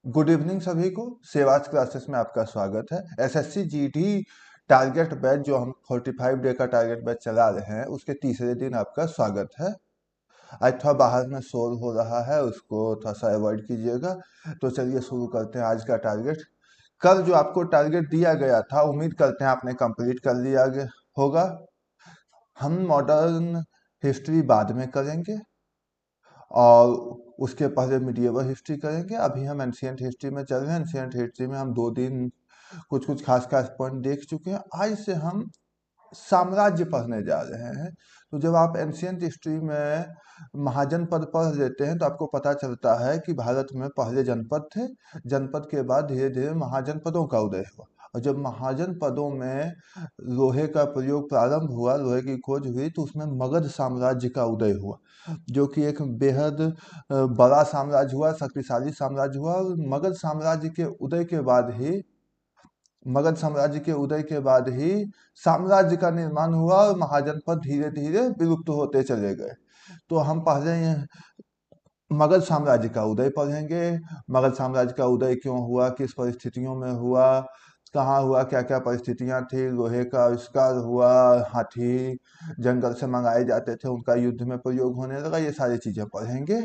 Good evening सभी को। सेवाज classes में आपका स्वागत है। एसएससी जीडी टारगेट बैच जो हम 45 डे का टारगेट बैच चला रहे हैं उसके तीसरे दिन आपका स्वागत है। आज थोड़ा बाहर में शोर हो रहा है, उसको थोड़ा सा अवॉइड कीजिएगा। तो चलिए शुरू करते हैं आज का टारगेट। कल जो आपको टारगेट दिया गया था, उम्मीद करते हैं आपने कंप्लीट कर लिया होगा। हम मॉडर्न हिस्ट्री बाद में करेंगे और उसके पहले मिडिएवल हिस्ट्री करेंगे। अभी हम एंशियंट हिस्ट्री में चल रहे हैं। एंशियंट हिस्ट्री में हम 2 दिन कुछ कुछ खास खास पॉइंट देख चुके हैं। आज से हम साम्राज्य पढ़ने जा रहे हैं। तो जब आप एंशियंट हिस्ट्री में महाजनपद पढ़ लेते हैं तो आपको पता चलता है कि भारत में पहले जनपद थे। जनपद के बाद धीरे धीरे महाजनपदों का उदय हुआ, और जब महाजनपदों में लोहे का प्रयोग प्रारंभ हुआ, लोहे की खोज हुई, तो उसमें मगध साम्राज्य का उदय हुआ, जो कि एक बेहद बड़ा साम्राज्य हुआ, शक्तिशाली साम्राज्य हुआ। और मगध साम्राज्य के उदय के बाद ही साम्राज्य का निर्माण हुआ और महाजनपद धीरे धीरे विलुप्त होते चले गए। तो हम पहले मगध साम्राज्य का उदय पढ़ेंगे। मगध साम्राज्य का उदय क्यों हुआ, किस परिस्थितियों में हुआ, कहाँ हुआ, क्या क्या परिस्थितियां थी, लोहे का आविष्कार हुआ, हाथी जंगल से मंगाए जाते थे, उनका युद्ध में प्रयोग होने लगा, ये सारी चीजें पढ़ेंगे।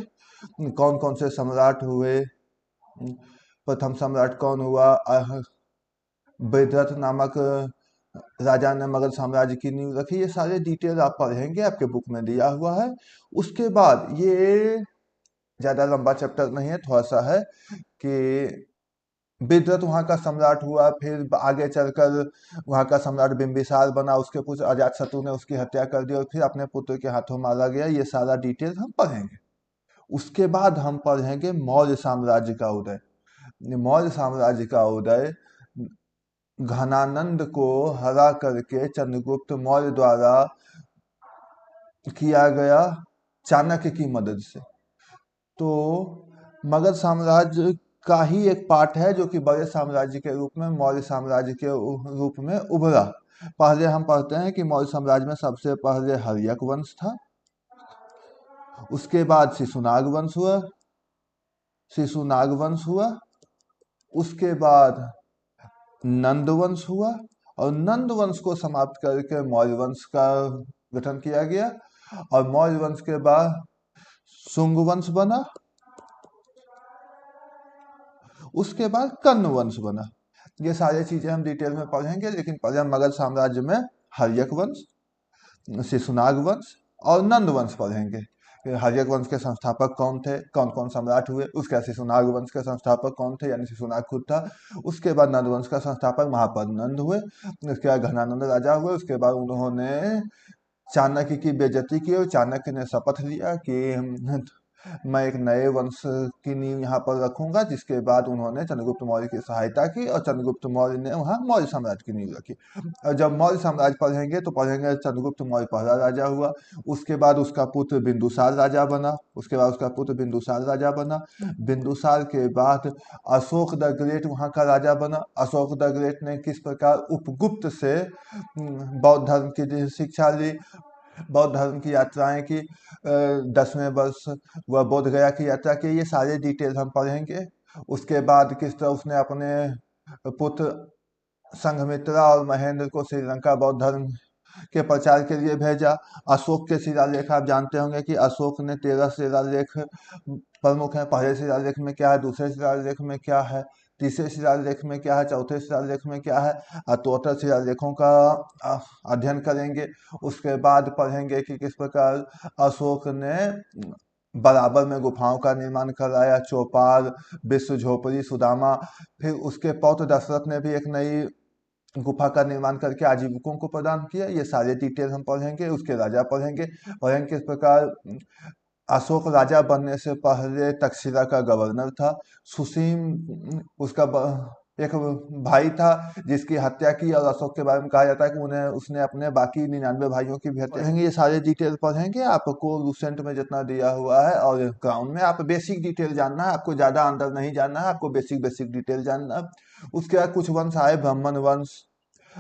कौन कौन से सम्राट हुए, प्रथम सम्राट कौन हुआ, वेदरथ नामक राजा ने मगध साम्राज्य की नींव रखी, ये सारे डिटेल आप पढ़ेंगे, आपके बुक में दिया हुआ है। उसके बाद ये ज्यादा लंबा चैप्टर नहीं है, थोड़ा सा है कि विदत वहाँ का सम्राट हुआ, फिर आगे चलकर वहाँ का सम्राट बिंबिसार बना, उसके पुत्र अजातशत्रु ने उसकी हत्या कर दी और फिर अपने पुत्र के हाथों मारा गया। ये सारा डिटेल हम पढ़ेंगे। उसके बाद हम पढ़ेंगे मौर्य साम्राज्य का उदय। मौर्य साम्राज्य का उदय घनानंद को हरा करके चंद्रगुप्त मौर्य द्वारा किया गया, चाणक्य की मदद से। तो मगध साम्राज्य का ही एक पार्ट है जो कि बड़े साम्राज्य के रूप में मौर्य साम्राज्य के रूप में उभरा। पहले हम पढ़ते हैं कि मौर्य साम्राज्य में सबसे पहले हर्यक वंश था, उसके बाद शिशुनाग वंश हुआ, उसके बाद नंद वंश हुआ, और नंद वंश को समाप्त करके मौर्य वंश का गठन किया गया। और मौर्य वंश के बाद शुंग वंश बना, उसके बाद कर्ण वंश बना। ये सारी चीजें हम डिटेल में पढ़ेंगे, लेकिन पहले हम मगध साम्राज्य में हर्यक वंश, शिशुनाग वंश और नंद वंश पढ़ेंगे। हर्यक वंश के संस्थापक कौन थे, कौन कौन सम्राट हुए। उसके बाद शिशुनाग वंश के संस्थापक कौन थे, यानी शिशुनाग खुद था। उसके बाद नंद वंश का संस्थापक महापद नंद हुए। उसके बाद घनानंद राजा हुए। उसके बाद उन्होंने चाणक्य की बेइज्जती की और चाणक्य ने शपथ लिया कि मैं एक नए वंश की नींव यहाँ पर रखूंगा, जिसके बाद उन्होंने चंद्रगुप्त मौर्य की सहायता की और चंद्रगुप्त मौर्य ने वहाँ मौर्य साम्राज्य की नींव रखी। और जब मौर्य साम्राज्य पढ़ेंगे तो पढ़ेंगे चंद्रगुप्त मौर्य पहला राजा हुआ, उसके बाद उसका पुत्र बिंदुसार राजा बना, उसके बाद उसका पुत्र बिंदुसार राजा बना। बिंदुसार के बाद अशोक द ग्रेट वहाँ का राजा बना। अशोक द ग्रेट ने किस प्रकार उपगुप्त से बौद्ध धर्म की शिक्षा ली, बौद्ध धर्म की यात्राएं की, 10वें वर्ष वह बोध गया की यात्रा की, ये सारे डिटेल हम पढ़ेंगे। उसके बाद किस तरह उसने अपने पुत्र संघमित्रा और महेंद्र को श्रीलंका बौद्ध धर्म के प्रचार के लिए भेजा। अशोक के शिलालेख आप जानते होंगे कि अशोक ने 13 शिलालेख प्रमुख हैं। पहले शिलालेख में क्या है, दूसरे शिलालेख में क्या है, तीसरे शिलालेख में क्या है, चौथे शिलालेख में क्या है, और टोटल शिलालेखों का अध्ययन करेंगे। उसके बाद पढ़ेंगे कि किस प्रकार अशोक ने बराबर में गुफाओं का निर्माण कराया, चौपाल, विश्व झोपड़ी, सुदामा। फिर उसके पौत्र दशरथ ने भी एक नई गुफा का निर्माण करके आजीविकों को प्रदान किया। ये सारे डिटेल हम पढ़ेंगे। उसके राजा पढ़ेंगे किस प्रकार अशोक राजा बनने से पहले तक्षशिला का गवर्नर था। सुसीम उसका एक भाई था जिसकी हत्या की, और अशोक के बारे में कहा जाता है कि उन्हें उसने अपने बाकी 99 भाइयों की भी हत्या पढ़ेंगे। ये सारे डिटेल पढ़ेंगे। आपको लूसेंट में जितना दिया हुआ है और क्राउन में, आप बेसिक डिटेल जानना है, आपको ज्यादा अंदर नहीं जानना है, आपको बेसिक बेसिक डिटेल जानना है। उसके बाद कुछ वंश आए, ब्राह्मण वंश,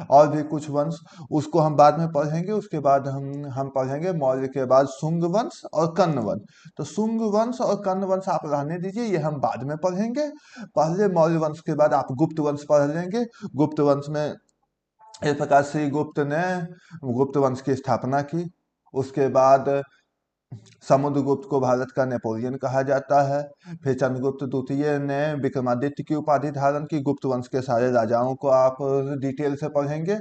और भी कुछ वंश, उसको हम बाद में पढ़ेंगे। उसके बाद हम पढ़ेंगे मौर्य के बाद शुंग वंश और कर्ण वंश। तो शुंग वंश और कर्ण वंश आप रहने दीजिए, ये हम बाद में पढ़ेंगे। पहले मौर्य वंश के बाद आप गुप्त वंश पढ़ लेंगे। गुप्त वंश में इस प्रकार श्री गुप्त ने गुप्त वंश की स्थापना की। उसके बाद समुद्रगुप्त को भारत का नेपोलियन कहा जाता है। फिर चंद्रगुप्त द्वितीय ने विक्रमादित्य की उपाधि धारण की। गुप्त वंश के सारे राजाओं को आप डिटेल से पढ़ेंगे,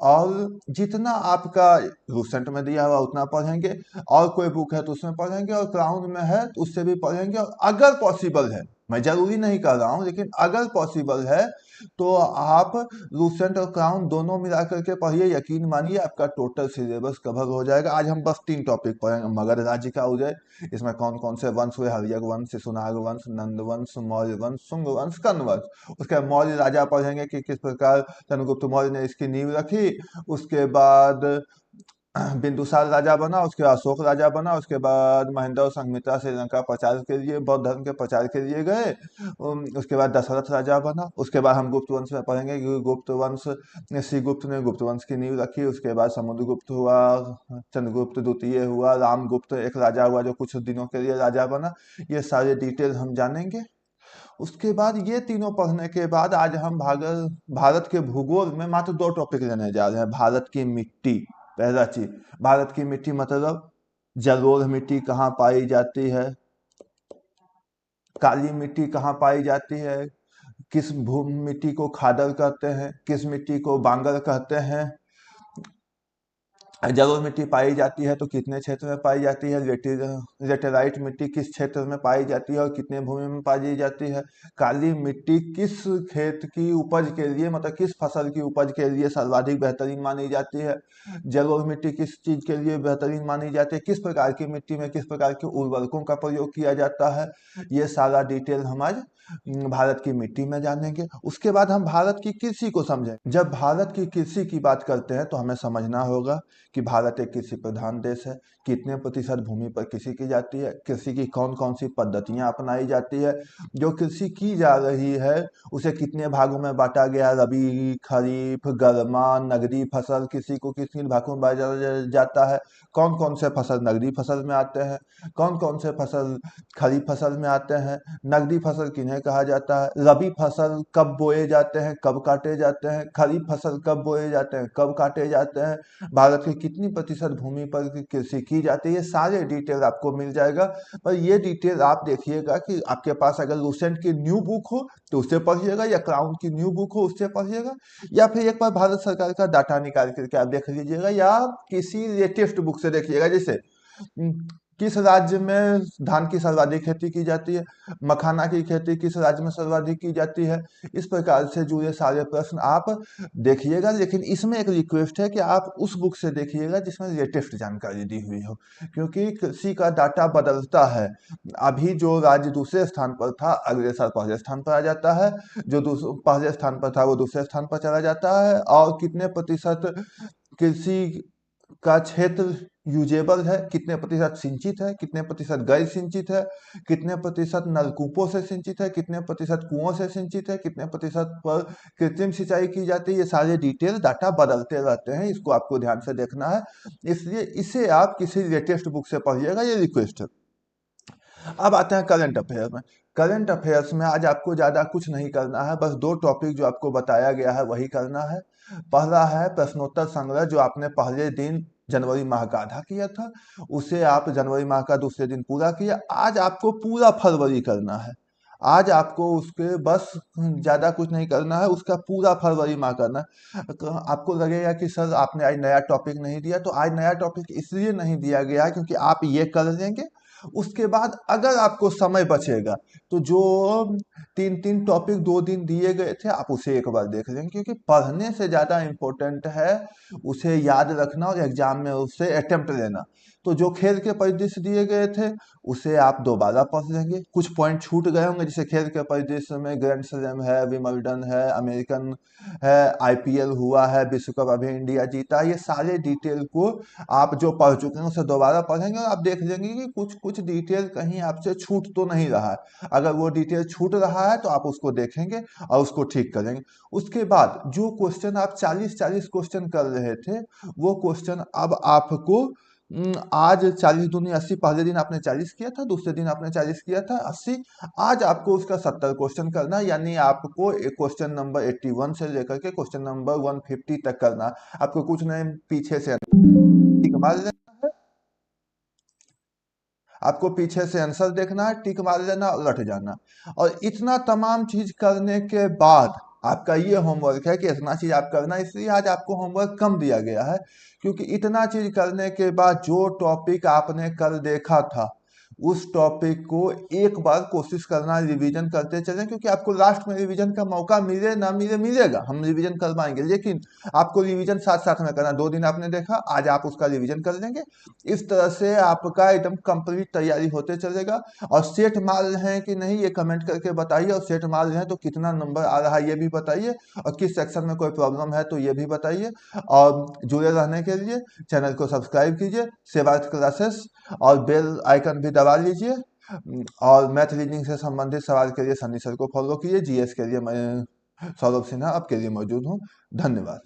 और जितना आपका रूसेंट में दिया हुआ उतना पढ़ेंगे, और कोई बुक है तो उसमें पढ़ेंगे, और क्राउन में है तो उससे भी पढ़ेंगे। और अगर पॉसिबल है, मैं जरूरी नहीं कर रहा हूँ, लेकिन अगर पॉसिबल है तो आप लूसेंट और क्राउन दोनों मिला करके पढ़िए। यकीन मानिए आपका टोटल सिलेबस कवर हो जाएगा। आज हम बस 3 टॉपिक पढ़ेंगे। मगध राज्य का उदय, इसमें कौन कौन से वंश हुए, हर्यक वंश, शिशुनाग वंश, नंद वंश, मौर्य वंश, शुंग वंश, कर्ण वंश। उसके बाद मौर्य राजा पढ़ेंगे कि किस प्रकार चंद्रगुप्त मौर्य ने इसकी नींव रखी। उसके बाद बिंदुसार राजा बना, उसके बाद अशोक राजा बना, उसके बाद महेंद्र और संघमित्रा श्रीलंका प्रचार के लिए, बौद्ध धर्म के प्रचार के लिए गए। उसके बाद दशरथ राजा बना। उसके बाद हम गुप्त वंश में पढ़ेंगे कि गुप्त वंश श्रीगुप्त ने गुप्त वंश की नींव रखी। उसके बाद समुद्रगुप्त हुआ, चंद्रगुप्त द्वितीय हुआ, रामगुप्त एक राजा हुआ जो कुछ दिनों के लिए राजा बना। ये सारे डिटेल हम जानेंगे। उसके बाद ये तीनों पढ़ने के बाद आज हम भारत के भूगोल में मात्र 2 टॉपिक लेने जा रहे हैं। भारत की मिट्टी, पहला चीज भारत की मिट्टी मतलब जलोढ़ मिट्टी कहाँ पाई जाती है, काली मिट्टी कहाँ पाई जाती है, किस भूमि मिट्टी को खादर कहते हैं, किस मिट्टी को बांगर कहते हैं, जलोढ़ मिट्टी पाई जाती है तो कितने क्षेत्र में पाई जाती है, लेटेराइट मिट्टी किस क्षेत्र में पाई जाती है और कितने भूमि में पाई जाती है, काली मिट्टी किस खेत की उपज के लिए, मतलब किस फसल की उपज के लिए सर्वाधिक बेहतरीन मानी जाती है, जलोढ़ मिट्टी किस चीज के लिए बेहतरीन मानी जाती है, किस प्रकार की मिट्टी में किस प्रकार के उर्वरकों का प्रयोग किया जाता है। ये सारा डिटेल हम आज भारत की मिट्टी में जानेंगे। उसके बाद हम भारत की कृषि को समझें। जब भारत की कृषि की बात करते हैं तो हमें समझना होगा कि भारत एक कृषि प्रधान देश है। कितने प्रतिशत भूमि पर कृषि की जाती है, कृषि की कौन कौन सी पद्धतियां अपनाई जाती है, जो कृषि की जा रही है उसे कितने भागों में बांटा गया, रबी, खरीफ, गर्मा, नगदी फसल, कृषि को किस किन भागों में बांटा जाता है, कौन कौन से फसल नगदी फसल में आते हैं, कौन कौन से फसल खरीफ फसल में आते हैं, नगदी फसल किन्हें कहा जाता है, रबी फसल कब बोए जाते हैं, कब काटे जाते हैं, खरीफ फसल कब बोए जाते हैं, कब काटे जाते हैं, भारत की कितनी प्रतिशत भूमि पर कृषि की जाती है। ये सारे डिटेल आपको मिल जाएगा। पर ये डिटेल आप देखिएगा कि आपके पास अगर लूसेंट की न्यू बुक हो तो उससे पढ़िएगा, या क्राउन की न्यू बुक हो उससे पढ़िएगा, या फिर एक बार भारत सरकार का डाटा निकाल करके आप देख लीजिएगा, या किसी लेटेस्ट बुक से देखिएगा। जैसे किस राज्य में धान की सर्वाधिक खेती की जाती है, मखाना की खेती किस राज्य में सर्वाधिक की जाती है, इस प्रकार से जुड़े सारे प्रश्न आप देखिएगा। लेकिन इसमें एक रिक्वेस्ट है कि आप उस बुक से देखिएगा जिसमें लेटेस्ट जानकारी दी हुई हो, क्योंकि कृषि का डाटा बदलता है। अभी जो राज्य दूसरे स्थान पर था अगले साल पहले स्थान पर आ जाता है, जो पहले स्थान पर था वो दूसरे स्थान पर चला जाता है, और कितने प्रतिशत कृषि का क्षेत्र यूजेबल है, कितने प्रतिशत सिंचित है, कितने प्रतिशत गैर सिंचित है, कितने प्रतिशत नलकूपों से सिंचित है, कितने प्रतिशत कुओं से सिंचित है, कितने प्रतिशत पर कृत्रिम सिंचाई की जाती है। ये सारे डिटेल डाटा बदलते रहते हैं, इसको आपको ध्यान से देखना है। इसलिए इसे आप किसी लेटेस्ट बुक से पढ़िएगा, ये रिक्वेस्ट है। अब आते हैं करंट अफेयर में। करंट अफेयर्स में आज आपको ज़्यादा कुछ नहीं करना है, बस 2 टॉपिक जो आपको बताया गया है वही करना है। पहला है प्रश्नोत्तर संग्रह, जो आपने पहले दिन जनवरी माह का आधा किया था, उसे आप जनवरी माह का दूसरे दिन पूरा किया। आज आपको पूरा फरवरी करना है। आज आपको उसके बस ज़्यादा कुछ नहीं करना है, उसका पूरा फरवरी माह करना है। आपको लगेगा कि सर आपने आज नया टॉपिक नहीं दिया, तो आज नया टॉपिक इसलिए नहीं दिया गया क्योंकि आप ये कर लेंगे। उसके बाद अगर आपको समय बचेगा तो जो 3 टॉपिक 2 दिन दिए गए थे आप उसे एक बार देख लेंगे, क्योंकि पढ़ने से ज़्यादा इम्पोर्टेंट है उसे याद रखना और एग्जाम में उसे अटेम्प्ट लेना। तो जो खेल के परिदृश्य दिए गए थे उसे आप दोबारा पढ़ लेंगे। कुछ पॉइंट छूट गए होंगे, जैसे खेल के परिदृश्य में ग्रैंड स्लैम है, विमल्डन है, अमेरिकन है, आईपीएल हुआ है, विश्व कप अभी इंडिया जीता। ये सारे डिटेल को आप जो पढ़ चुके हैं उसे दोबारा पढ़ेंगे और आप देख लेंगे कि कुछ कुछ डिटेल कहीं आपसे छूट तो नहीं रहा है। अगर वो डिटेल छूट रहा है तो आप उसको देखेंगे और उसको ठीक करेंगे। उसके बाद जो क्वेश्चन आप 40-40 क्वेश्चन कर रहे थे, वो क्वेश्चन अब आपको आज 40 दूनी 80, पहले दिन आपने 40 किया था, दूसरे दिन आपने 40 किया था 80, आज आपको उसका 70 क्वेश्चन करना है। यानी आपको क्वेश्चन नंबर 81 से लेकर के क्वेश्चन नंबर 150 तक करना है। आपको कुछ नहीं, पीछे से टिक मार लेना है, आपको पीछे से आंसर देखना है, टिक मार लेना और रट जाना। और इतना तमाम चीज करने के बाद आपका ये होमवर्क है कि इतना चीज आप करना, इसलिए आज आपको होमवर्क कम दिया गया है, क्योंकि इतना चीज करने के बाद जो टॉपिक आपने कल देखा था उस टॉपिक को एक बार कोशिश करना, रिवीजन करते चलें, क्योंकि आपको लास्ट में रिवीजन का मौका मिले ना मिले, मिलेगा, हम रिवीजन करवाएंगे, लेकिन आपको रिवीजन साथ साथ में करना। 2 दिन आपने देखा, आज आप उसका रिवीजन कर लेंगे। इस तरह से आपका एकदम कंप्लीट तैयारी होते चलेगा। और सेट मार रहे हैं कि नहीं ये कमेंट करके बताइए, और सेट मार रहे हैं तो कितना नंबर आ रहा है ये भी बताइए, और किस सेक्शन में कोई प्रॉब्लम है तो ये भी बताइए। और जुड़े रहने के लिए चैनल को सब्सक्राइब कीजिए, सेवार्थ क्लासेस, और बेल आइकन भी दबा लीजिए। और मैथ रीजनिंग से संबंधित सवाल के लिए सनी सर को फॉलो कीजिए। जीएस के लिए मैं सौरभ सिन्हा आपके लिए मौजूद हूँ। धन्यवाद।